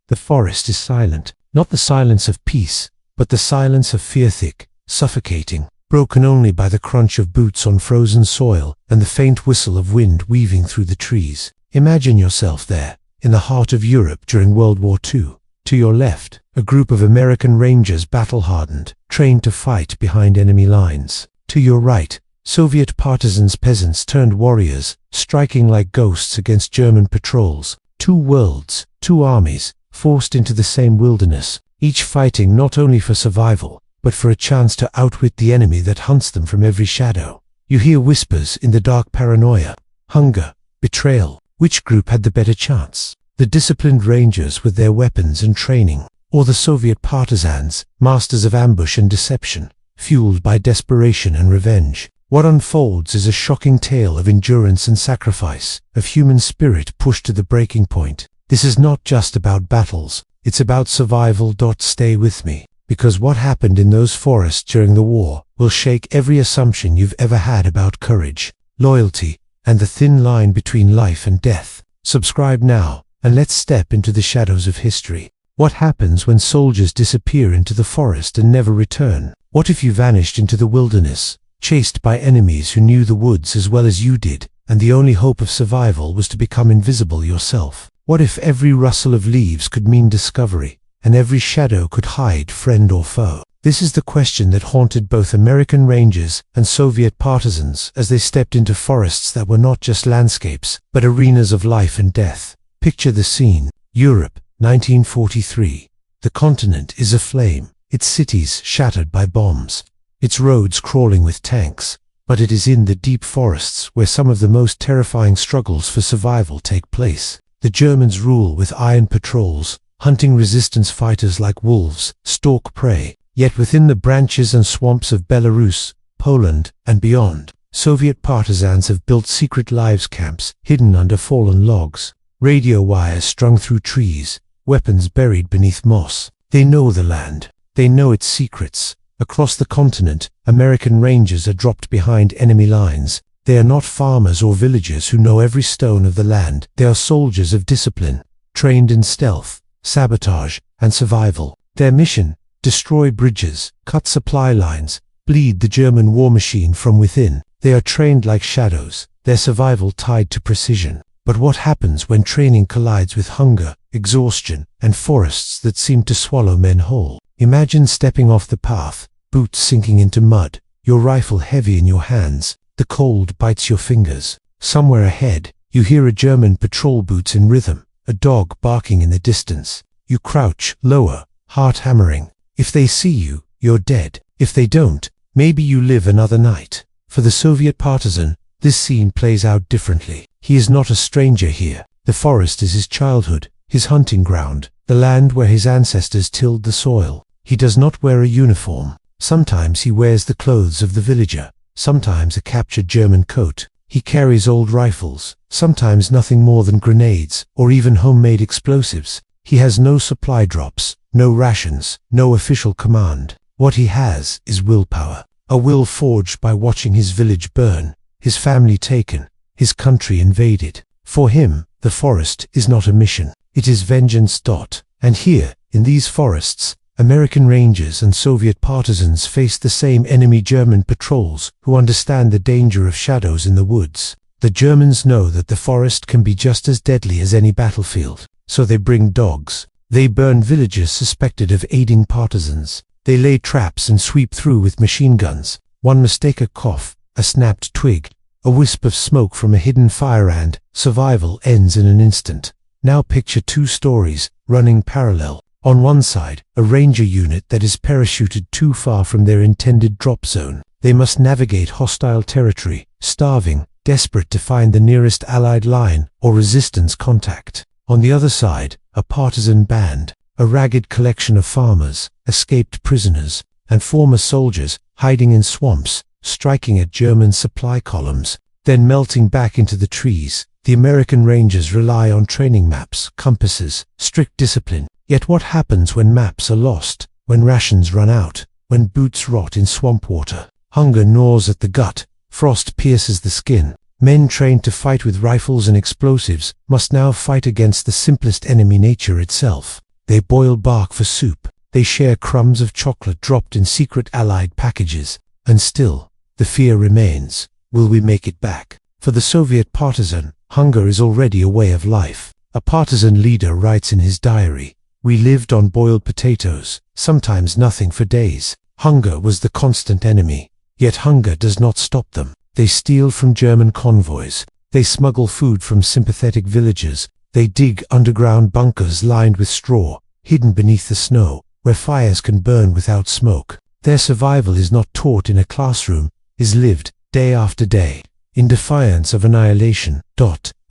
The forest is silent, not the silence of peace, but the silence of fear, thick, suffocating, broken only by the crunch of boots on frozen soil and the faint whistle of wind weaving through the trees. Imagine yourself there, in the heart of Europe during World War II. To your left, a group of American Rangers, battle-hardened, trained to fight behind enemy lines. To your right, Soviet partisans, peasants turned warriors, striking like ghosts against German patrols. Two worlds, two armies, forced into the same wilderness, each fighting not only for survival, but for a chance to outwit the enemy that hunts them from every shadow. You hear whispers in the dark: paranoia, hunger, betrayal. Which group had the better chance? The disciplined Rangers with their weapons and training, or the Soviet partisans, masters of ambush and deception, fueled by desperation and revenge? What unfolds is a shocking tale of endurance and sacrifice, of human spirit pushed to the breaking point. This is not just about battles, it's about survival. Stay with me, because what happened in those forests during the war will shake every assumption you've ever had about courage, loyalty, and the thin line between life and death. Subscribe now, and let's step into the shadows of history. What happens when soldiers disappear into the forest and never return? What if you vanished into the wilderness, chased by enemies who knew the woods as well as you did, and the only hope of survival was to become invisible yourself? What if every rustle of leaves could mean discovery, and every shadow could hide friend or foe? This is the question that haunted both American Rangers and Soviet partisans as they stepped into forests that were not just landscapes, but arenas of life and death. Picture the scene. Europe, 1943. The continent is aflame, its cities shattered by bombs, its roads crawling with tanks. But it is in the deep forests where some of the most terrifying struggles for survival take place. The Germans rule with iron patrols, hunting resistance fighters like wolves, stalk prey. Yet within the branches and swamps of Belarus, Poland, and beyond, Soviet partisans have built secret lives camps hidden under fallen logs, radio wires strung through trees, weapons buried beneath moss. They know the land. They know its secrets. Across the continent, American Rangers are dropped behind enemy lines. They are not farmers or villagers who know every stone of the land. They are soldiers of discipline, trained in stealth, sabotage, and survival. Their mission: destroy bridges, cut supply lines, bleed the German war machine from within. They are trained like shadows, their survival tied to precision. But what happens when training collides with hunger, exhaustion, and forests that seem to swallow men whole? Imagine stepping off the path, boots sinking into mud, your rifle heavy in your hands. The cold bites your fingers. Somewhere ahead, you hear a German patrol boots in rhythm, a dog barking in the distance. You crouch lower, heart hammering. If they see you, you're dead. If they don't, maybe you live another night. For the Soviet partisan, this scene plays out differently. He is not a stranger here. The forest is his childhood, his hunting ground, the land where his ancestors tilled the soil. He does not wear a uniform. Sometimes he wears the clothes of the villager, sometimes a captured German coat. He carries old rifles, sometimes nothing more than grenades, or even homemade explosives. He has no supply drops, no rations, no official command. What he has is willpower, a will forged by watching his village burn, his family taken, his country invaded. For him, the forest is not a mission, it is vengeance. And here, in these forests, American Rangers and Soviet partisans face the same enemy: German patrols, who understand the danger of shadows in the woods. The Germans know that the forest can be just as deadly as any battlefield, so they bring dogs. They burn villages suspected of aiding partisans. They lay traps and sweep through with machine guns. One mistake, a cough, a snapped twig, a wisp of smoke from a hidden fire, and survival ends in an instant. Now picture two stories running parallel. On one side, a ranger unit that is parachuted too far from their intended drop zone. They must navigate hostile territory, starving, desperate to find the nearest Allied line or resistance contact. On the other side, a partisan band, a ragged collection of farmers, escaped prisoners, and former soldiers hiding in swamps, striking at German supply columns, then melting back into the trees. The American Rangers rely on training maps, compasses, strict discipline. Yet what happens when maps are lost, when rations run out, when boots rot in swamp water? Hunger gnaws at the gut, frost pierces the skin. Men trained to fight with rifles and explosives must now fight against the simplest enemy: nature itself. They boil bark for soup. They share crumbs of chocolate dropped in secret Allied packages. And still, the fear remains. Will we make it back? For the Soviet partisan, hunger is already a way of life. A partisan leader writes in his diary, "We lived on boiled potatoes, sometimes nothing for days." Hunger was the constant enemy. Yet hunger does not stop them. They steal from German convoys. They smuggle food from sympathetic villages. They dig underground bunkers lined with straw, hidden beneath the snow, where fires can burn without smoke. Their survival is not taught in a classroom, is lived day after day, in defiance of annihilation.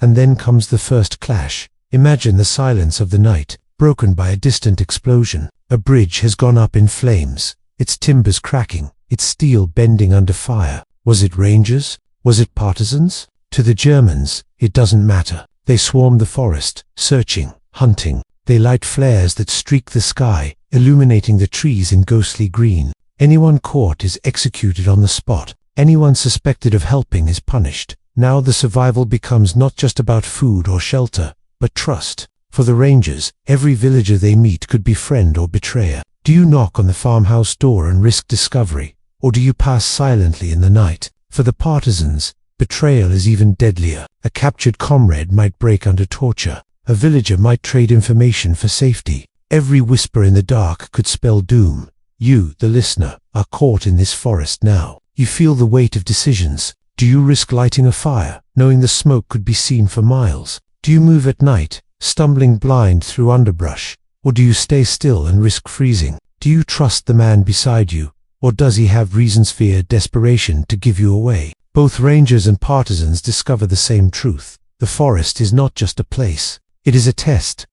And then comes the first clash. Imagine the silence of the night, broken by a distant explosion. A bridge has gone up in flames, its timbers cracking, its steel bending under fire. Was it Rangers? Was it partisans? To the Germans, it doesn't matter. They swarm the forest, searching, hunting. They light flares that streak the sky, illuminating the trees in ghostly green. Anyone caught is executed on the spot. Anyone suspected of helping is punished. Now the survival becomes not just about food or shelter, but trust. For the Rangers, every villager they meet could be friend or betrayer. Do you knock on the farmhouse door and risk discovery, or do you pass silently in the night? For the partisans, betrayal is even deadlier. A captured comrade might break under torture. A villager might trade information for safety. Every whisper in the dark could spell doom. You, the listener, are caught in this forest now. You feel the weight of decisions. Do you risk lighting a fire, knowing the smoke could be seen for miles? Do you move at night, stumbling blind through underbrush? Or do you stay still and risk freezing? Do you trust the man beside you, or does he have reasons, fear, desperation to give you away? Both Rangers and partisans discover the same truth. The forest is not just a place. It is a test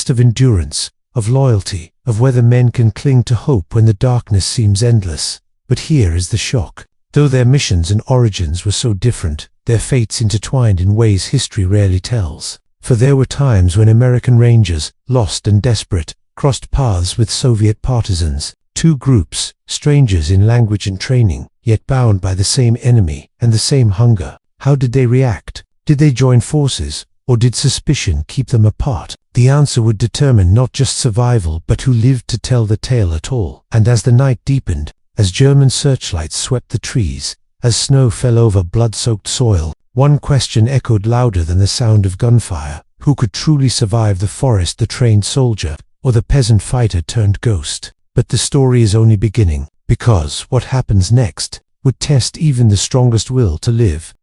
of endurance, of loyalty, of whether men can cling to hope when the darkness seems endless. But here is the shock. Though their missions and origins were so different, their fates intertwined in ways history rarely tells. For there were times when American Rangers, lost and desperate, crossed paths with Soviet partisans. Two groups, strangers in language and training, yet bound by the same enemy and the same hunger. How did they react? Did they join forces, or did suspicion keep them apart? The answer would determine not just survival, but who lived to tell the tale at all. And as the night deepened, as German searchlights swept the trees, as snow fell over blood-soaked soil, one question echoed louder than the sound of gunfire. Who could truly survive the forest, the trained soldier, or the peasant fighter turned ghost? But the story is only beginning, because what happens next would test even the strongest will to live.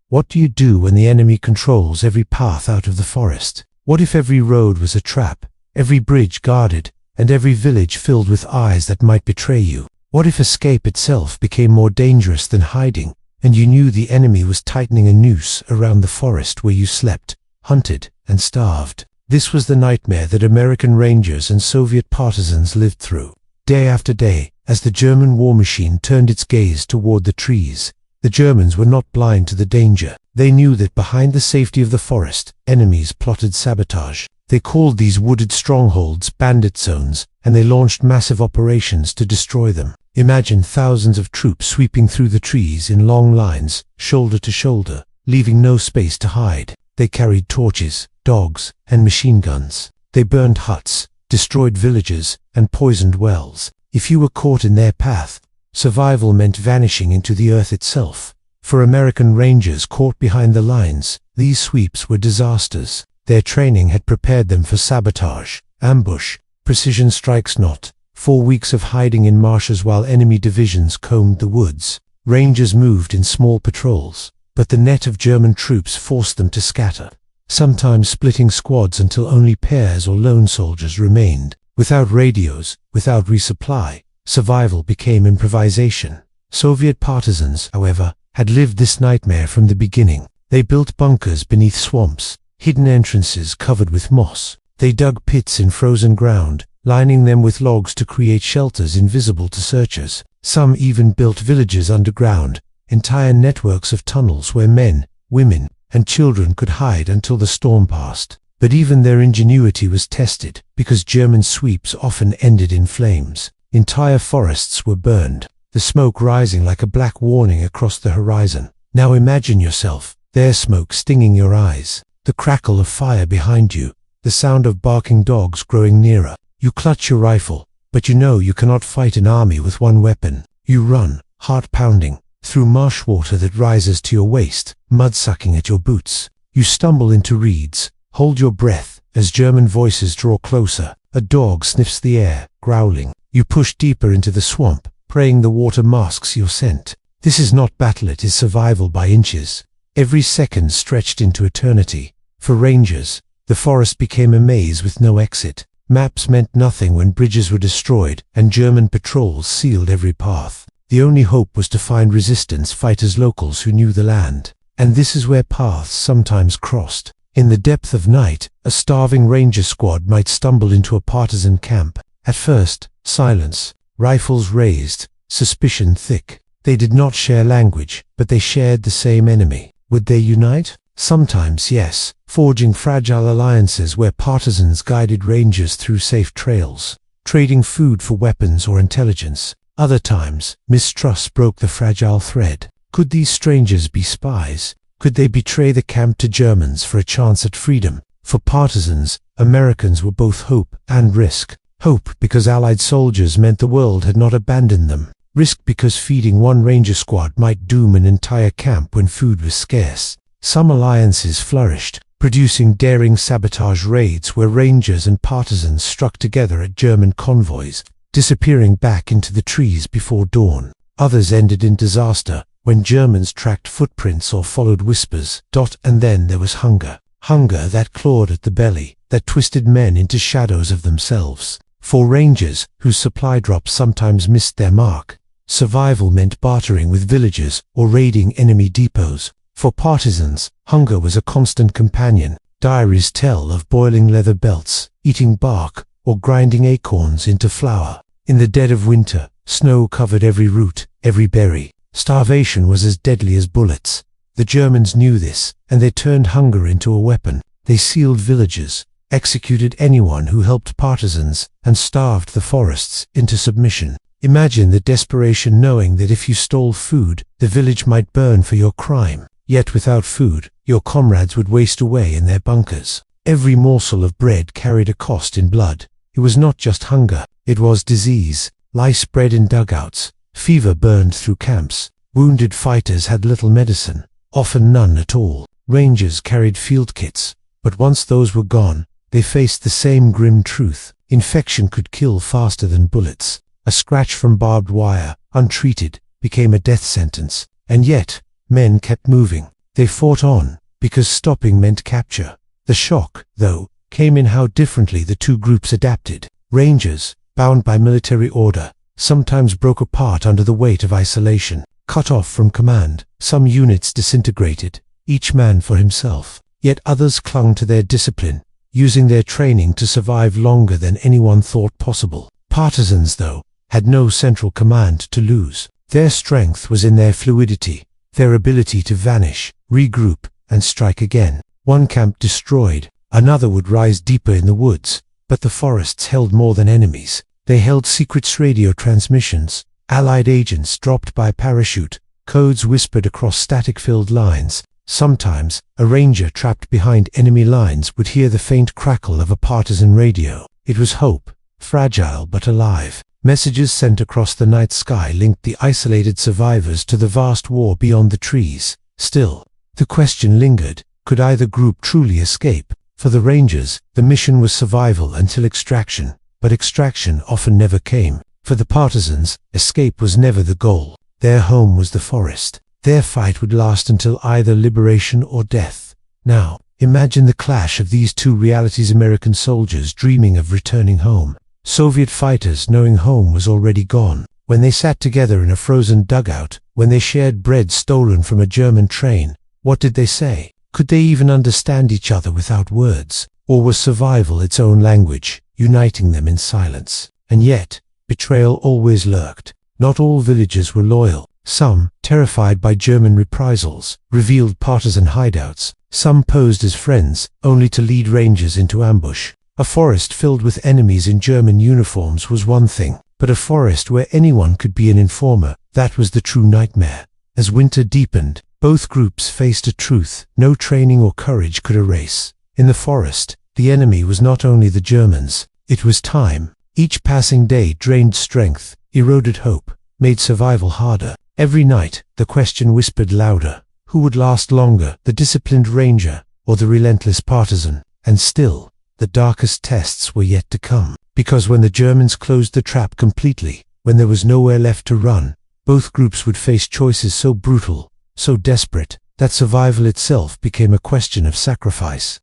What do you do when the enemy controls every path out of the forest? What if every road was a trap, every bridge guarded, and every village filled with eyes that might betray you? What if escape itself became more dangerous than hiding, and you knew the enemy was tightening a noose around the forest where you slept, hunted, and starved? This was the nightmare that American Rangers and Soviet partisans lived through. Day after day, as the German war machine turned its gaze toward the trees, the Germans were not blind to the danger. They knew that behind the safety of the forest, enemies plotted sabotage. They called these wooded strongholds bandit zones, and they launched massive operations to destroy them. Imagine thousands of troops sweeping through the trees in long lines, shoulder to shoulder, leaving no space to hide. They carried torches, dogs, and machine guns. They burned huts, destroyed villages, and poisoned wells. If you were caught in their path, survival meant vanishing into the earth itself. For American Rangers caught behind the lines, these sweeps were disasters. Their training had prepared them for sabotage, ambush, precision strikes. Not 4 weeks of hiding in marshes while enemy divisions combed the woods. Rangers moved in small patrols, but the net of German troops forced them to scatter, sometimes splitting squads until only pairs or lone soldiers remained. Without radios, without resupply, survival became improvisation. Soviet partisans, however, had lived this nightmare from the beginning. They built bunkers beneath swamps, hidden entrances covered with moss. They dug pits in frozen ground, lining them with logs to create shelters invisible to searchers. Some even built villages underground, entire networks of tunnels where men, women, and children could hide until the storm passed. But even their ingenuity was tested, because German sweeps often ended in flames. Entire forests were burned, the smoke rising like a black warning across the horizon. Now imagine yourself, their smoke stinging your eyes, the crackle of fire behind you, the sound of barking dogs growing nearer. You clutch your rifle, but you know you cannot fight an army with one weapon. You run, heart pounding, through marsh water that rises to your waist, mud sucking at your boots. You stumble into reeds, hold your breath as German voices draw closer. A dog sniffs the air, growling. You push deeper into the swamp, praying the water masks your scent. This is not battle, it is survival by inches. Every second stretched into eternity. For Rangers, the forest became a maze with no exit. Maps meant nothing when bridges were destroyed and German patrols sealed every path. The only hope was to find resistance fighters, locals who knew the land. And this is where paths sometimes crossed. In the depth of night, a starving ranger squad might stumble into a partisan camp. At first, silence, rifles raised, suspicion thick. They did not share language, but they shared the same enemy. Would they unite? Sometimes, yes, forging fragile alliances where partisans guided rangers through safe trails, trading food for weapons or intelligence. Other times, mistrust broke the fragile thread. Could these strangers be spies? Could they betray the camp to Germans for a chance at freedom? For partisans, Americans were both hope and risk. Hope because Allied soldiers meant the world had not abandoned them. Risk because feeding one ranger squad might doom an entire camp when food was scarce. Some alliances flourished, producing daring sabotage raids where rangers and partisans struck together at German convoys, disappearing back into the trees before dawn. Others ended in disaster, when Germans tracked footprints or followed whispers. And then there was hunger. Hunger that clawed at the belly, that twisted men into shadows of themselves. For Rangers, whose supply drops sometimes missed their mark, survival meant bartering with villagers or raiding enemy depots. For partisans, hunger was a constant companion. Diaries tell of boiling leather belts, eating bark, or grinding acorns into flour. In the dead of winter, snow covered every root, every berry. Starvation was as deadly as bullets. The Germans knew this, and they turned hunger into a weapon. They sealed villages, executed anyone who helped partisans, and starved the forests into submission. Imagine the desperation knowing that if you stole food, the village might burn for your crime. Yet without food, your comrades would waste away in their bunkers. Every morsel of bread carried a cost in blood. It was not just hunger, it was disease. Lice bred in dugouts, fever burned through camps. Wounded fighters had little medicine, often none at all. Rangers carried field kits, but once those were gone, they faced the same grim truth. Infection could kill faster than bullets. A scratch from barbed wire, untreated, became a death sentence. And yet, men kept moving. They fought on, because stopping meant capture. The shock, though, came in how differently the two groups adapted. Rangers, bound by military order, sometimes broke apart under the weight of isolation. Cut off from command, some units disintegrated, each man for himself. Yet others clung to their discipline, using their training to survive longer than anyone thought possible. Partisans, though, had no central command to lose. Their strength was in their fluidity, their ability to vanish, regroup, and strike again. One camp destroyed, another would rise deeper in the woods. But the forests held more than enemies. They held secrets, radio transmissions, Allied agents dropped by parachute, codes whispered across static-filled lines. Sometimes, a ranger trapped behind enemy lines would hear the faint crackle of a partisan radio. It was hope, fragile but alive. Messages sent across the night sky linked the isolated survivors to the vast war beyond the trees. Still, the question lingered, could either group truly escape? For the Rangers, the mission was survival until extraction, but extraction often never came. For the partisans, escape was never the goal. Their home was the forest. Their fight would last until either liberation or death. Now, imagine the clash of these two realities: American soldiers dreaming of returning home, Soviet fighters knowing home was already gone. When they sat together in a frozen dugout, when they shared bread stolen from a German train, what did they say? Could they even understand each other without words? Or was survival its own language, uniting them in silence? And yet, betrayal always lurked. Not all villagers were loyal. Some, terrified by German reprisals, revealed partisan hideouts. Some posed as friends, only to lead rangers into ambush. A forest filled with enemies in German uniforms was one thing, but a forest where anyone could be an informer, that was the true nightmare. As winter deepened, both groups faced a truth no training or courage could erase. In the forest, The enemy was not only the Germans, it was time. Each passing day drained strength, eroded hope, made survival harder. Every night, the question whispered louder. Who would last longer, the disciplined ranger or the relentless partisan? And still, the darkest tests were yet to come. Because when the Germans closed the trap completely, when there was nowhere left to run, both groups would face choices so brutal, so desperate, that survival itself became a question of sacrifice.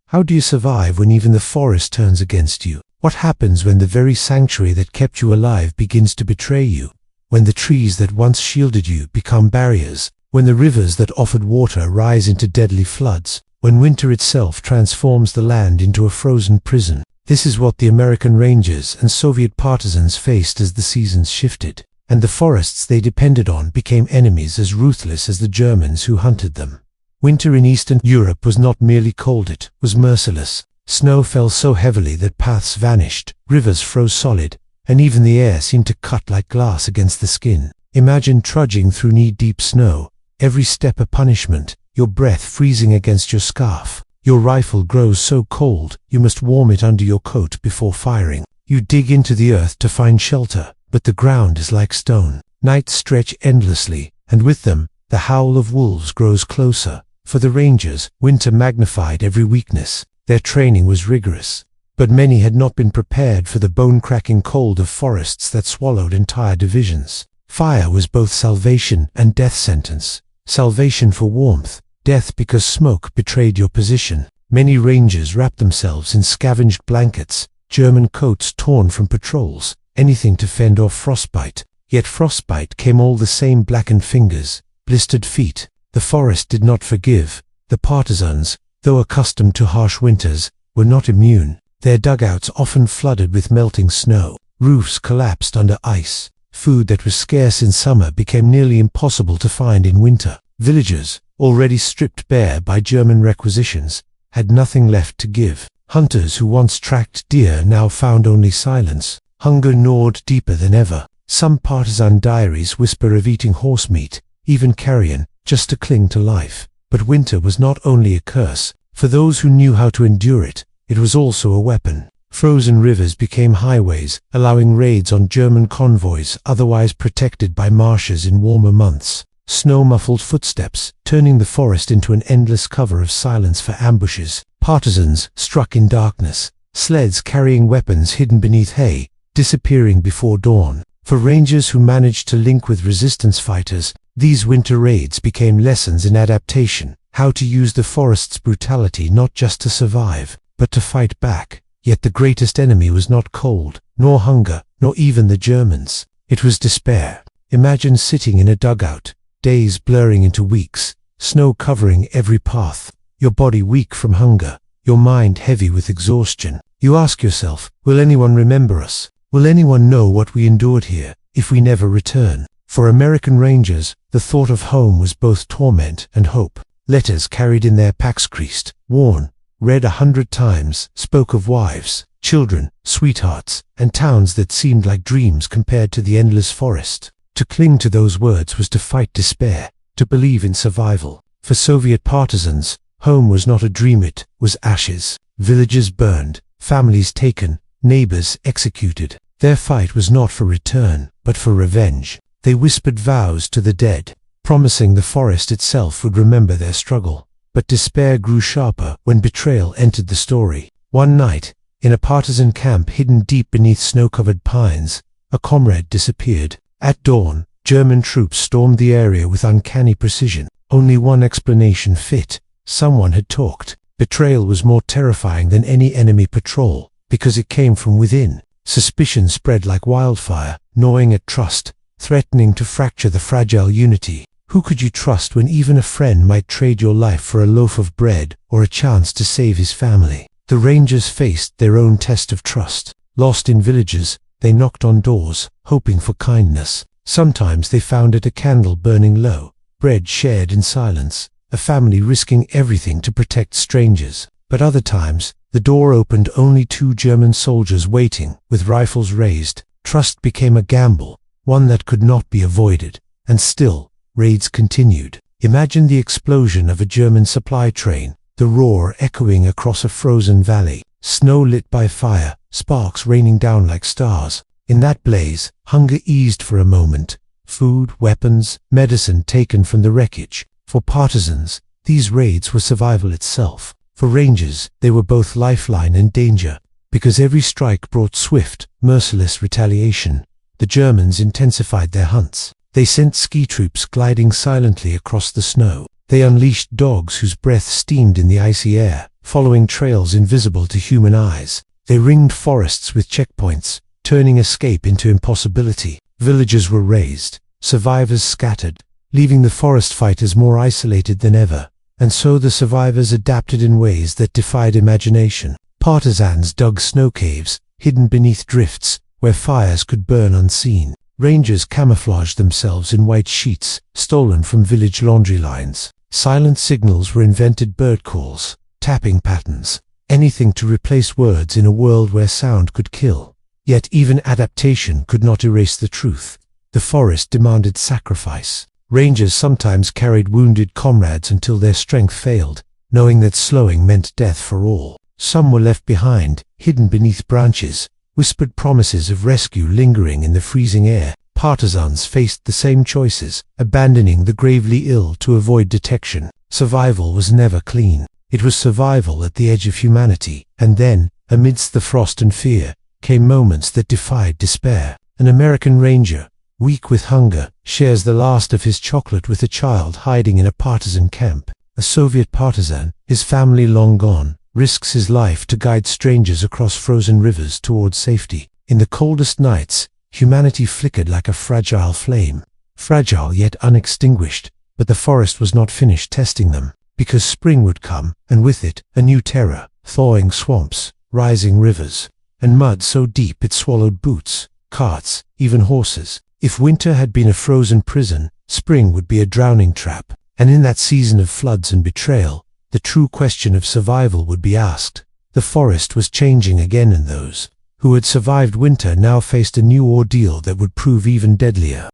How do you survive when even the forest turns against you? What happens when the very sanctuary that kept you alive begins to betray you? When the trees that once shielded you become barriers? When the rivers that offered water rise into deadly floods? When winter itself transforms the land into a frozen prison? This is what the American Rangers and Soviet partisans faced as the seasons shifted, and the forests they depended on became enemies as ruthless as the Germans who hunted them. Winter in Eastern Europe was not merely cold, it was merciless. Snow fell so heavily that paths vanished, rivers froze solid, and even the air seemed to cut like glass against the skin. Imagine trudging through knee-deep snow, every step a punishment, your breath freezing against your scarf. Your rifle grows so cold, you must warm it under your coat before firing. You dig into the earth to find shelter, but the ground is like stone. Nights stretch endlessly, and with them, the howl of wolves grows closer. For the Rangers, winter magnified every weakness. Their training was rigorous, but many had not been prepared for the bone-cracking cold of forests that swallowed entire divisions. Fire was both salvation and death sentence. Salvation for warmth, death because smoke betrayed your position. Many Rangers wrapped themselves in scavenged blankets, German coats torn from patrols, anything to fend off frostbite. Yet frostbite came all the same: blackened fingers, blistered feet. The forest did not forgive. The partisans, though accustomed to harsh winters, were not immune. Their dugouts often flooded with melting snow. Roofs collapsed under ice. Food that was scarce in summer became nearly impossible to find in winter. Villagers, already stripped bare by German requisitions, had nothing left to give. Hunters who once tracked deer now found only silence. Hunger gnawed deeper than ever. Some partisan diaries whisper of eating horse meat, even carrion, just to cling to life. But winter was not only a curse. For those who knew how to endure it, it was also a weapon. Frozen rivers became highways, allowing raids on German convoys otherwise protected by marshes in warmer months. Snow-muffled footsteps, turning the forest into an endless cover of silence for ambushes. Partisans struck in darkness, sleds carrying weapons hidden beneath hay, disappearing before dawn. For Rangers who managed to link with resistance fighters, these winter raids became lessons in adaptation, how to use the forest's brutality not just to survive, but to fight back. Yet the greatest enemy was not cold, nor hunger, nor even the Germans. It was despair. Imagine sitting in a dugout, days blurring into weeks, snow covering every path, your body weak from hunger, your mind heavy with exhaustion. You ask yourself, will anyone remember us? Will anyone know what we endured here, if we never return? For American Rangers, the thought of home was both torment and hope. Letters carried in their packs, creased, worn, read 100 times, spoke of wives, children, sweethearts, and towns that seemed like dreams compared to the endless forest. To cling to those words was to fight despair, to believe in survival. For Soviet partisans, home was not a dream, it was ashes. Villages burned, families taken, neighbors executed. Their fight was not for return, but for revenge. They whispered vows to the dead, promising the forest itself would remember their struggle. But despair grew sharper when betrayal entered the story. One night, in a partisan camp hidden deep beneath snow-covered pines, a comrade disappeared. At dawn, German troops stormed the area with uncanny precision. Only one explanation fit: someone had talked. Betrayal was more terrifying than any enemy patrol, because it came from within. Suspicion spread like wildfire, gnawing at trust, threatening to fracture the fragile unity. Who could you trust when even a friend might trade your life for a loaf of bread or a chance to save his family? The Rangers faced their own test of trust. Lost in villages, they knocked on doors, hoping for kindness. Sometimes they found it a candle burning low, bread shared in silence, a family risking everything to protect strangers. But other times, the door opened only 2 German soldiers waiting, with rifles raised. Trust became a gamble, one that could not be avoided. And still, raids continued. Imagine the explosion of a German supply train, the roar echoing across a frozen valley, snow lit by fire, sparks raining down like stars. In that blaze, hunger eased for a moment. Food, weapons, medicine taken from the wreckage. For partisans, these raids were survival itself. For rangers, they were both lifeline and danger, because every strike brought swift, merciless retaliation. The Germans intensified their hunts. They sent ski troops gliding silently across the snow. They unleashed dogs whose breath steamed in the icy air, following trails invisible to human eyes. They ringed forests with checkpoints, turning escape into impossibility. Villages were razed, survivors scattered, leaving the forest fighters more isolated than ever. And so the survivors adapted in ways that defied imagination. Partisans dug snow caves, hidden beneath drifts, where fires could burn unseen. Rangers camouflaged themselves in white sheets, stolen from village laundry lines. Silent signals were invented, bird calls, tapping patterns, anything to replace words in a world where sound could kill. Yet even adaptation could not erase the truth. The forest demanded sacrifice. Rangers sometimes carried wounded comrades until their strength failed, knowing that slowing meant death for all. Some were left behind, hidden beneath branches, whispered promises of rescue lingering in the freezing air. Partisans faced the same choices, abandoning the gravely ill to avoid detection. Survival was never clean. It was survival at the edge of humanity. And then, amidst the frost and fear, came moments that defied despair. An American ranger, weak with hunger, shares the last of his chocolate with a child hiding in a partisan camp. A Soviet partisan, his family long gone, risks his life to guide strangers across frozen rivers towards safety. In the coldest nights, humanity flickered like a fragile flame. Fragile yet unextinguished, but the forest was not finished testing them. Because spring would come, and with it, a new terror. Thawing swamps, rising rivers, and mud so deep it swallowed boots, carts, even horses. If winter had been a frozen prison, spring would be a drowning trap. And in that season of floods and betrayal, the true question of survival would be asked. The forest was changing again, and those who had survived winter now faced a new ordeal that would prove even deadlier.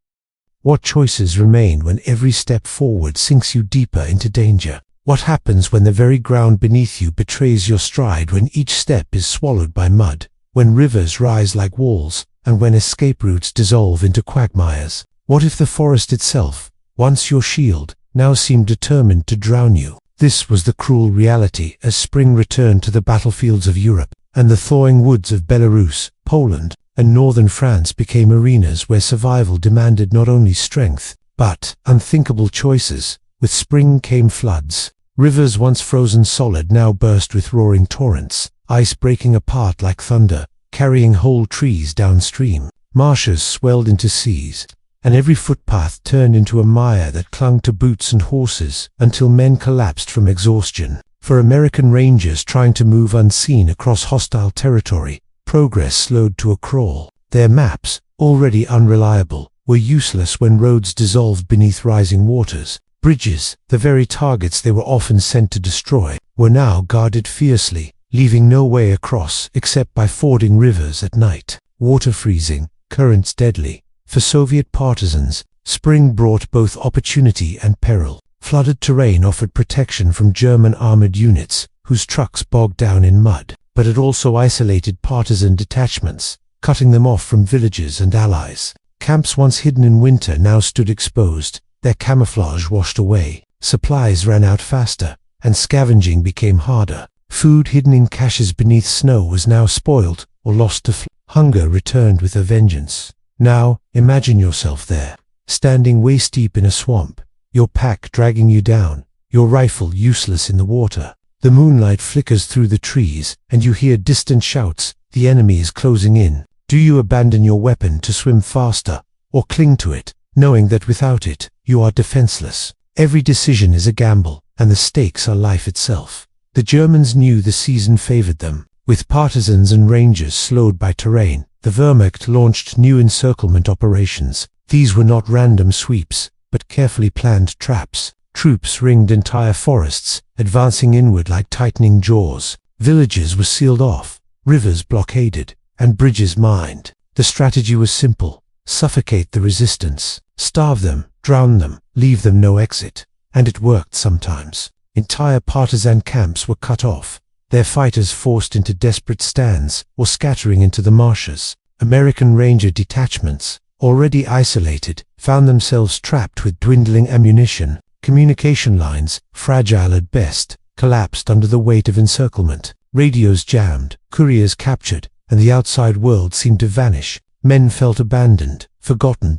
What choices remain when every step forward sinks you deeper into danger? What happens when the very ground beneath you betrays your stride, when each step is swallowed by mud, when rivers rise like walls, and when escape routes dissolve into quagmires? What if the forest itself, once your shield, now seemed determined to drown you? This was the cruel reality as spring returned to the battlefields of Europe, and the thawing woods of Belarus, Poland, and northern France became arenas where survival demanded not only strength, but unthinkable choices. With spring came floods. Rivers once frozen solid now burst with roaring torrents, ice breaking apart like thunder, carrying whole trees downstream. Marshes swelled into seas, and every footpath turned into a mire that clung to boots and horses until men collapsed from exhaustion. For American rangers trying to move unseen across hostile territory, progress slowed to a crawl. Their maps, already unreliable, were useless when roads dissolved beneath rising waters. Bridges, the very targets they were often sent to destroy, were now guarded fiercely, leaving no way across except by fording rivers at night. Water freezing, currents deadly. For Soviet partisans, spring brought both opportunity and peril. Flooded terrain offered protection from German armored units, whose trucks bogged down in mud, but it also isolated partisan detachments, cutting them off from villages and allies. Camps once hidden in winter now stood exposed, their camouflage washed away. Supplies ran out faster, and scavenging became harder. Food hidden in caches beneath snow was now spoiled or lost to hunger returned with a vengeance. Now, imagine yourself there, standing waist-deep in a swamp, your pack dragging you down, your rifle useless in the water. The moonlight flickers through the trees, and you hear distant shouts, the enemy is closing in. Do you abandon your weapon to swim faster, or cling to it, knowing that without it, you are defenseless? Every decision is a gamble, and the stakes are life itself. The Germans knew the season favored them. With partisans and rangers slowed by terrain, the Wehrmacht launched new encirclement operations. These were not random sweeps, but carefully planned traps. Troops ringed entire forests, advancing inward like tightening jaws. Villages were sealed off, rivers blockaded, and bridges mined. The strategy was simple: suffocate the resistance, starve them, drown them, leave them no exit. And it worked sometimes. Entire partisan camps were cut off, their fighters forced into desperate stands or scattering into the marshes. American Ranger detachments, already isolated, found themselves trapped with dwindling ammunition. Communication lines, fragile at best, collapsed under the weight of encirclement. Radios jammed, couriers captured, and the outside world seemed to vanish. Men felt abandoned, forgotten.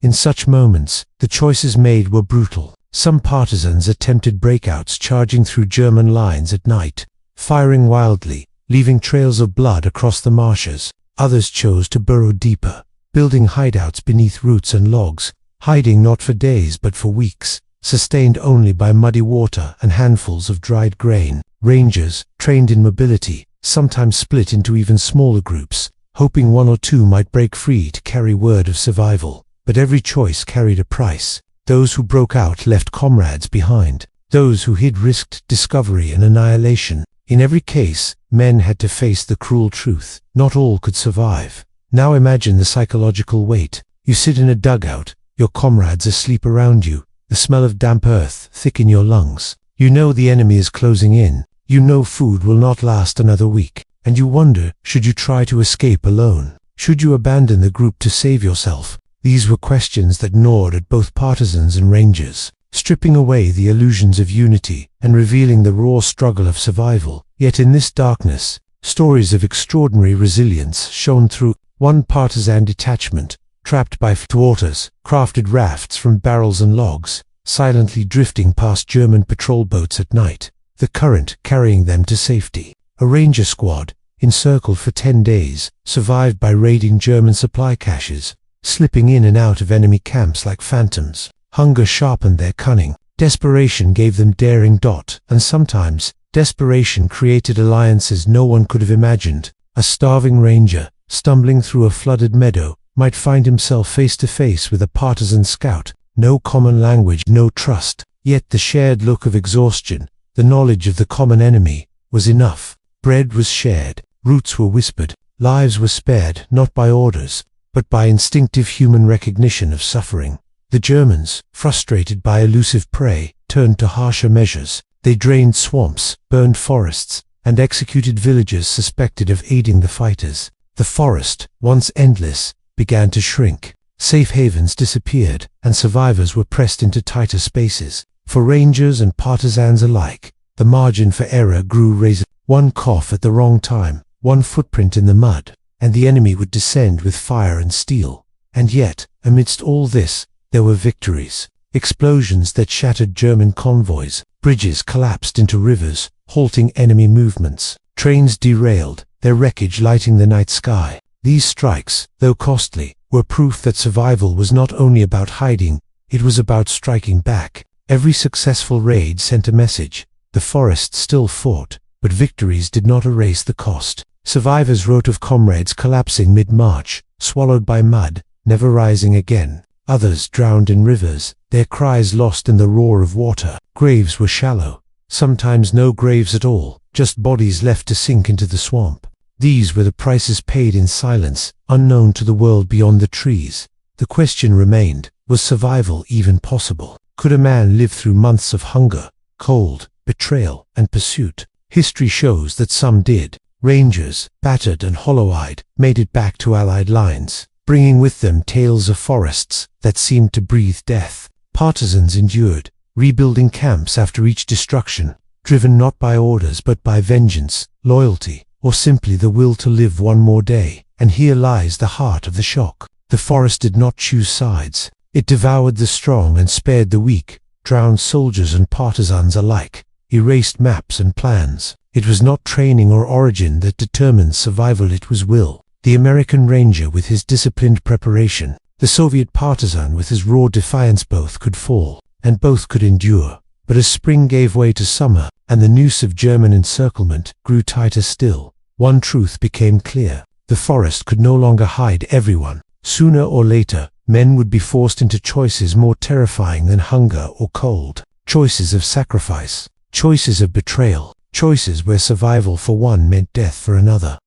In such moments, the choices made were brutal. Some partisans attempted breakouts, charging through German lines at night, firing wildly, leaving trails of blood across the marshes. Others chose to burrow deeper, building hideouts beneath roots and logs, hiding not for days but for weeks, sustained only by muddy water and handfuls of dried grain. Rangers, trained in mobility, sometimes split into even smaller groups, hoping one or two might break free to carry word of survival. But every choice carried a price. Those who broke out left comrades behind. Those who hid risked discovery and annihilation. In every case, men had to face the cruel truth. Not all could survive. Now imagine the psychological weight. You sit in a dugout, your comrades asleep around you, the smell of damp earth thick in your lungs. You know the enemy is closing in. You know food will not last another week. And you wonder, should you try to escape alone? Should you abandon the group to save yourself? These were questions that gnawed at both partisans and Rangers, stripping away the illusions of unity and revealing the raw struggle of survival. Yet in this darkness, stories of extraordinary resilience shone through. One partisan detachment, trapped by thwarters, crafted rafts from barrels and logs, silently drifting past German patrol boats at night, the current carrying them to safety. A Ranger squad, encircled for 10 days, survived by raiding German supply caches, slipping in and out of enemy camps like phantoms. Hunger sharpened their cunning. Desperation gave them daring. And sometimes, desperation created alliances no one could have imagined. A starving Ranger, stumbling through a flooded meadow, might find himself face to face with a partisan scout. No common language, no trust. Yet the shared look of exhaustion, the knowledge of the common enemy, was enough. Bread was shared, roots were whispered, lives were spared not by orders, but by instinctive human recognition of suffering. The Germans, frustrated by elusive prey, turned to harsher measures. They drained swamps, burned forests, and executed villagers suspected of aiding the fighters. The forest, once endless, began to shrink. Safe havens disappeared, and survivors were pressed into tighter spaces. For Rangers and partisans alike, the margin for error grew razor. One cough at the wrong time, one footprint in the mud, and the enemy would descend with fire and steel. And yet, amidst all this, there were victories. Explosions that shattered German convoys, bridges collapsed into rivers, halting enemy movements, trains derailed, their wreckage lighting the night sky. These strikes, though costly, were proof that survival was not only about hiding, it was about striking back. Every successful raid sent a message. The forest still fought, but victories did not erase the cost. Survivors wrote of comrades collapsing mid-march, swallowed by mud, never rising again. Others drowned in rivers, their cries lost in the roar of water. Graves were shallow, sometimes no graves at all, just bodies left to sink into the swamp. These were the prices paid in silence, unknown to the world beyond the trees. The question remained, was survival even possible? Could a man live through months of hunger, cold, betrayal, and pursuit? History shows that some did. Rangers, battered and hollow-eyed, made it back to Allied lines, bringing with them tales of forests that seemed to breathe death. Partisans endured, rebuilding camps after each destruction, driven not by orders but by vengeance, loyalty, or simply the will to live one more day. And here lies the heart of the shock. The forest did not choose sides. It devoured the strong and spared the weak, drowned soldiers and partisans alike, erased maps and plans. It was not training or origin that determined survival, it was will. The American Ranger with his disciplined preparation, the Soviet partisan with his raw defiance, both could fall, and both could endure. But as spring gave way to summer, and the noose of German encirclement grew tighter still, one truth became clear. The forest could no longer hide everyone. Sooner or later, men would be forced into choices more terrifying than hunger or cold. Choices of sacrifice, choices of betrayal, choices where survival for one meant death for another.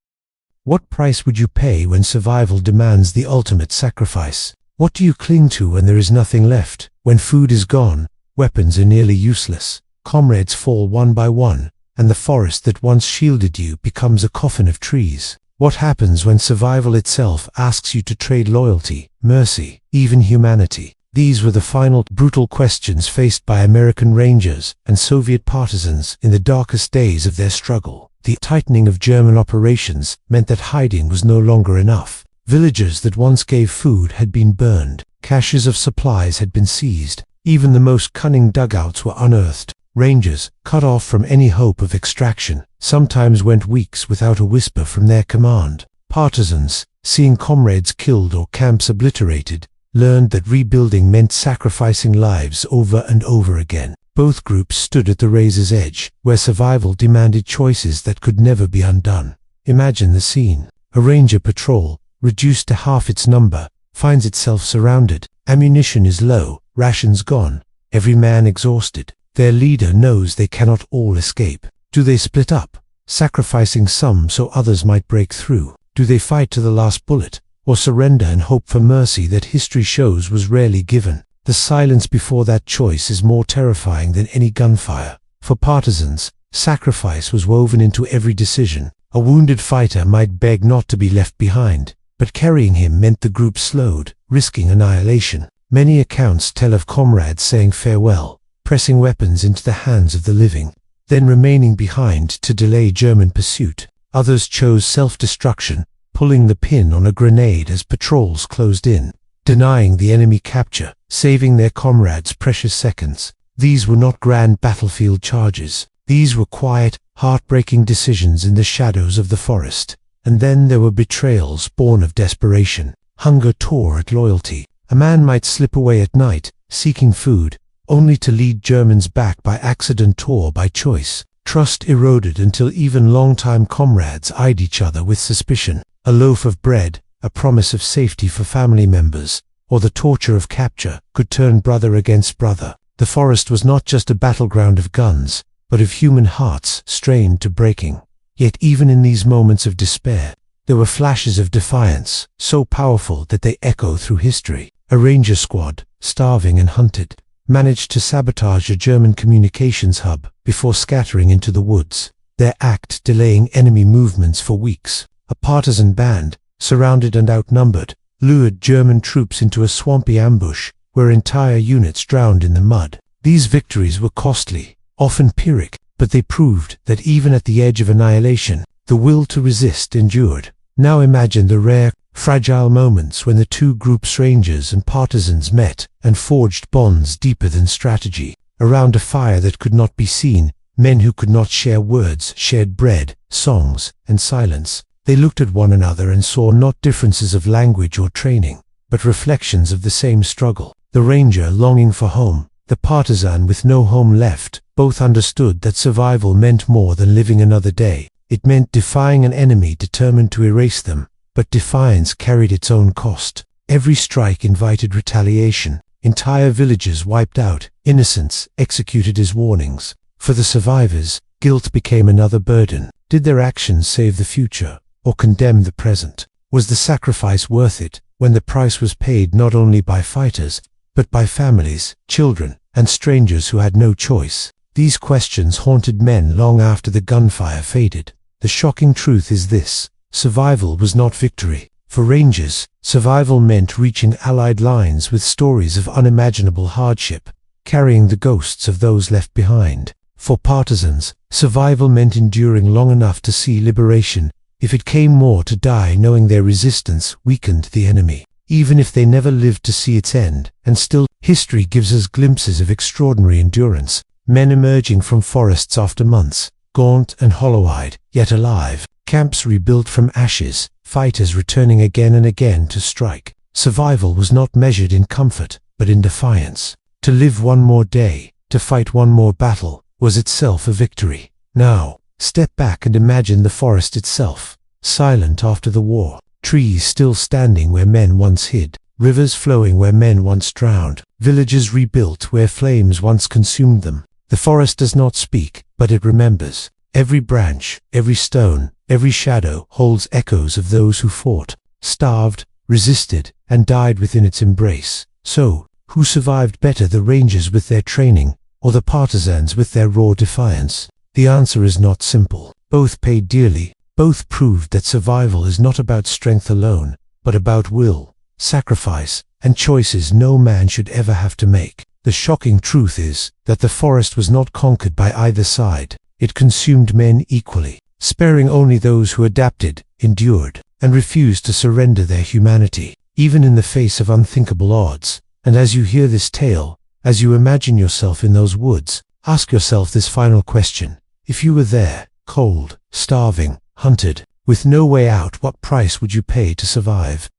What price would you pay when survival demands the ultimate sacrifice? What do you cling to when there is nothing left? When food is gone, weapons are nearly useless, comrades fall one by one, and the forest that once shielded you becomes a coffin of trees. What happens when survival itself asks you to trade loyalty, mercy, even humanity? These were the final brutal questions faced by American Rangers and Soviet partisans in the darkest days of their struggle. The tightening of German operations meant that hiding was no longer enough. Villages that once gave food had been burned, caches of supplies had been seized, even the most cunning dugouts were unearthed. Rangers, cut off from any hope of extraction, sometimes went weeks without a whisper from their command. Partisans, seeing comrades killed or camps obliterated, learned that rebuilding meant sacrificing lives over and over again. Both groups stood at the razor's edge, where survival demanded choices that could never be undone. Imagine the scene. A ranger patrol, reduced to half its number, finds itself surrounded. Ammunition is low, rations gone, every man exhausted. Their leader knows they cannot all escape. Do they split up, sacrificing some so others might break through? Do they fight to the last bullet, or surrender and hope for mercy that history shows was rarely given? The silence before that choice is more terrifying than any gunfire. For partisans, sacrifice was woven into every decision. A wounded fighter might beg not to be left behind, but carrying him meant the group slowed, risking annihilation. Many accounts tell of comrades saying farewell, pressing weapons into the hands of the living, then remaining behind to delay German pursuit. Others chose self-destruction, pulling the pin on a grenade as patrols closed in, denying the enemy capture, saving their comrades precious seconds. These were not grand battlefield charges. These were quiet, heartbreaking decisions in the shadows of the forest. And then there were betrayals born of desperation. Hunger tore at loyalty. A man might slip away at night, seeking food, only to lead Germans back by accident or by choice. Trust eroded until even longtime comrades eyed each other with suspicion. A loaf of bread, a promise of safety for family members, or the torture of capture, could turn brother against brother. The forest was not just a battleground of guns, but of human hearts strained to breaking. Yet even in these moments of despair, there were flashes of defiance, so powerful that they echo through history. A ranger squad, starving and hunted, managed to sabotage a German communications hub before scattering into the woods, their act delaying enemy movements for weeks. A partisan band, surrounded and outnumbered, lured German troops into a swampy ambush where entire units drowned in the mud. These victories were costly, often Pyrrhic, but they proved that even at the edge of annihilation, the will to resist endured. Now imagine the rare, fragile moments when the two groups, rangers and partisans, met and forged bonds deeper than strategy. Around a fire that could not be seen, men who could not share words shared bread, songs, and silence. They looked at one another and saw not differences of language or training, but reflections of the same struggle. The ranger longing for home, the partisan with no home left, both understood that survival meant more than living another day. It meant defying an enemy determined to erase them, but defiance carried its own cost. Every strike invited retaliation. Entire villages wiped out, innocents executed as warnings. For the survivors, guilt became another burden. Did their actions save the future, or condemn the present? Was the sacrifice worth it, when the price was paid not only by fighters, but by families, children, and strangers who had no choice? These questions haunted men long after the gunfire faded. The shocking truth is this: survival was not victory. For Rangers, survival meant reaching Allied lines with stories of unimaginable hardship, carrying the ghosts of those left behind. For Partisans, survival meant enduring long enough to see liberation, if it came more to die knowing their resistance weakened the enemy, even if they never lived to see its end. And still, history gives us glimpses of extraordinary endurance. Men emerging from forests after months, gaunt and hollow-eyed, yet alive. Camps rebuilt from ashes, fighters returning again and again to strike. Survival was not measured in comfort, but in defiance. To live one more day, to fight one more battle, was itself a victory. Now, step back and imagine the forest itself, silent after the war. Trees still standing where men once hid, rivers flowing where men once drowned, villages rebuilt where flames once consumed them. The forest does not speak, but it remembers. Every branch, every stone, every shadow holds echoes of those who fought, starved, resisted, and died within its embrace. So, who survived better? The Rangers with their training, or the partisans with their raw defiance? The answer is not simple. Both paid dearly. Both proved that survival is not about strength alone, but about will, sacrifice, and choices no man should ever have to make. The shocking truth is that the forest was not conquered by either side. It consumed men equally, sparing only those who adapted, endured, and refused to surrender their humanity, even in the face of unthinkable odds. And as you hear this tale, as you imagine yourself in those woods, ask yourself this final question. If you were there, cold, starving, hunted, with no way out, what price would you pay to survive?